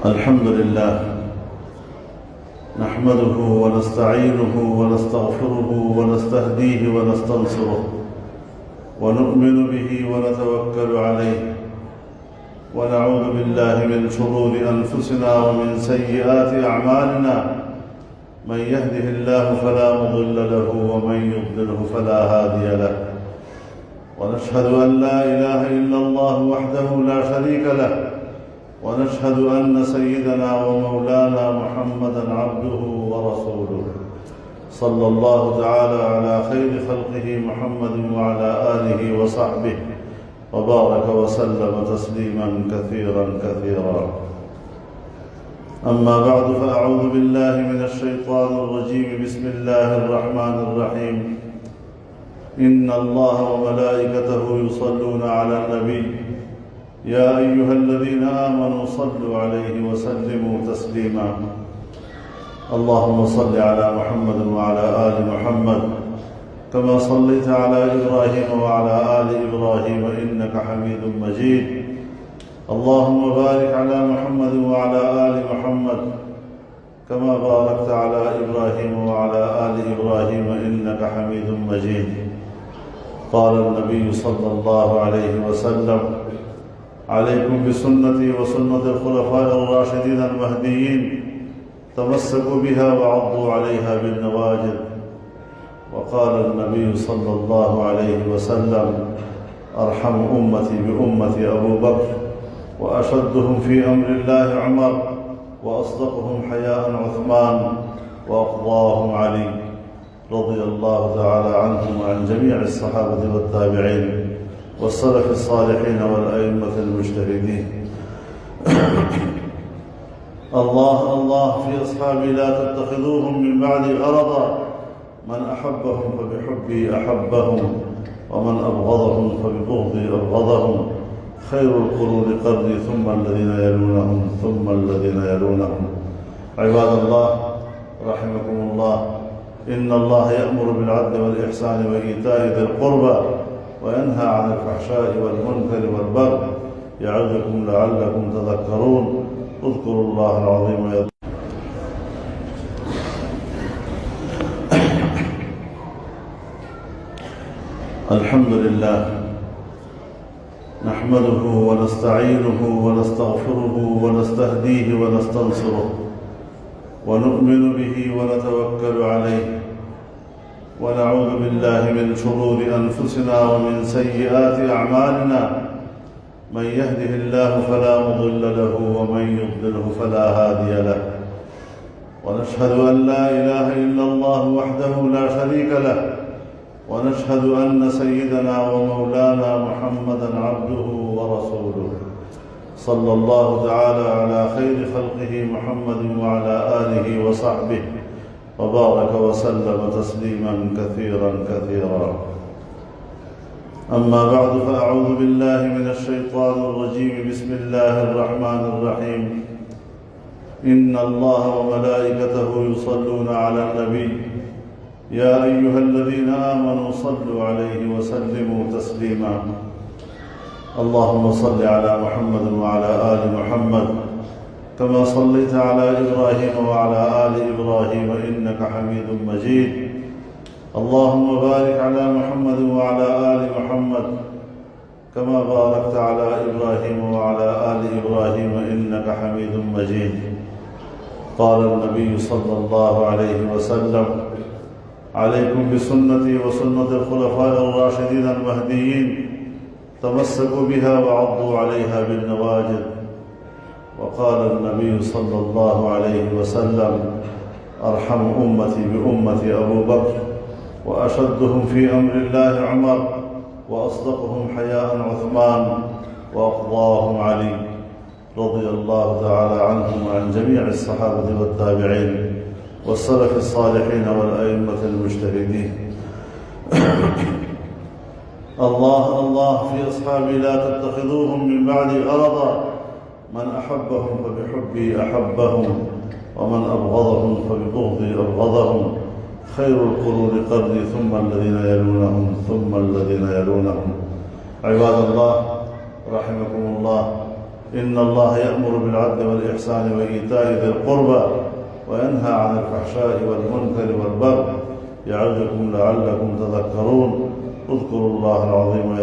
الحمد لله نحمده ونستعينه ونستغفره ونستهديه ونستنصره ونؤمن به ونتوكل عليه ونعوذ بالله من شرور أنفسنا ومن سيئات أعمالنا من يهده الله فلا مضل له ومن يضلله فلا هادي له ونشهد أن لا إله إلا الله وحده لا شريك له ونشهد أن سيدنا ومولانا محمدًا عبده ورسوله صلى الله تعالى على خير خلقه محمد وعلى آله وصحبه وبارك وسلم تسليمًا كثيرًا كثيرًا. أما بعد فأعوذ بالله من الشيطان الرجيم. بسم الله الرحمن الرحيم. إن الله وملائكته يصلون على النبي يا أيها الذين آمنوا صلوا عليه وسلموا تسليما. اللهم صل على محمد وعلى آل محمد كما صليت على إبراهيم وعلى آل إبراهيم إنك حميد مجيد. اللهم بارك على محمد وعلى آل محمد كما باركت على إبراهيم وعلى آل إبراهيم إنك حميد مجيد. قال النبي صلى الله عليه وسلم: عليكم بسنتي وسنة الخلفاء الراشدين المهديين تمسكوا بها وعضوا عليها بالنواجذ. وقال النبي صلى الله عليه وسلم: أرحم أمتي بأمتي أبو بكر وأشدهم في أمر الله عمر وأصدقهم حياء عثمان وأقضاهم علي رضي الله تعالى عنهم وعن جميع الصحابة والتابعين والسلف الصالحين والأئمة المجتهدين. الله الله في أصحابي لا تتخذوهم من بعدي غرضا، من أحبهم فبحبي أحبهم ومن أبغضهم فببغضي أبغضهم. خير القرون قرني ثم الذين يلونهم ثم الذين يلونهم. عباد الله رحمكم الله، إن الله يأمر بالعدل والإحسان وإيتاء ذي القربى وينهى عن الفحشاء والمنكر والبغي يعظكم لعلكم تذكرون. اذكروا الله العظيم الحمد لله نحمده ونستعينه ونستغفره ونستهديه ونستنصره ونؤمن به ونتوكل عليه ونعوذ بالله من شرور أنفسنا ومن سيئات أعمالنا من يهده الله فلا مضل له ومن يضلله فلا هادي له ونشهد أن لا إله إلا الله وحده لا شريك له ونشهد أن سيدنا ومولانا محمدًا عبده ورسوله صلى الله تعالى على خير خلقه محمد وعلى آله وصحبه وبارك وسلم تسليمًا كثيرًا كثيرًا. أما بعد فأعوذ بالله من الشيطان الرجيم. بسم الله الرحمن الرحيم. إن الله وملائكته يصلون على النبي يا أيها الذين آمنوا صلوا عليه وسلموا تسليما. اللهم صل على محمد وعلى آل محمد كما صليت على إبراهيم وعلى آل إبراهيم إنك حميد مجيد. اللهم بارك على محمد وعلى آل محمد كما باركت على إبراهيم وعلى آل إبراهيم إنك حميد مجيد. قال النبي صلى الله عليه وسلم: عليكم بسنتي وسنة الخلفاء الراشدين المهديين تمسكوا بها وعضوا عليها بالنواجذ. وقال النبي صلى الله عليه وسلم: أرحم أمتي بأمتي أبو بكر وأشدهم في أمر الله عمر وأصدقهم حياء عثمان وأقضاهم علي رضي الله تعالى عنهم وعن جميع الصحابة والتابعين والسلف الصالحين والأئمة المجتهدين. الله الله في أصحابي لا تتخذوهم من بعدي غرضا، من أحبهم فبحبي أحبهم ومن أبغضهم فببغضي أبغضهم. خير القرون قرني ثم الذين يلونهم ثم الذين يلونهم. عباد الله رحمكم الله، إن الله يأمر بالعدل والإحسان وإيتاء ذي القربى وينهى عن الفحشاء والمنكر والبغي يعظكم لعلكم تذكرون. اذكروا الله العظيم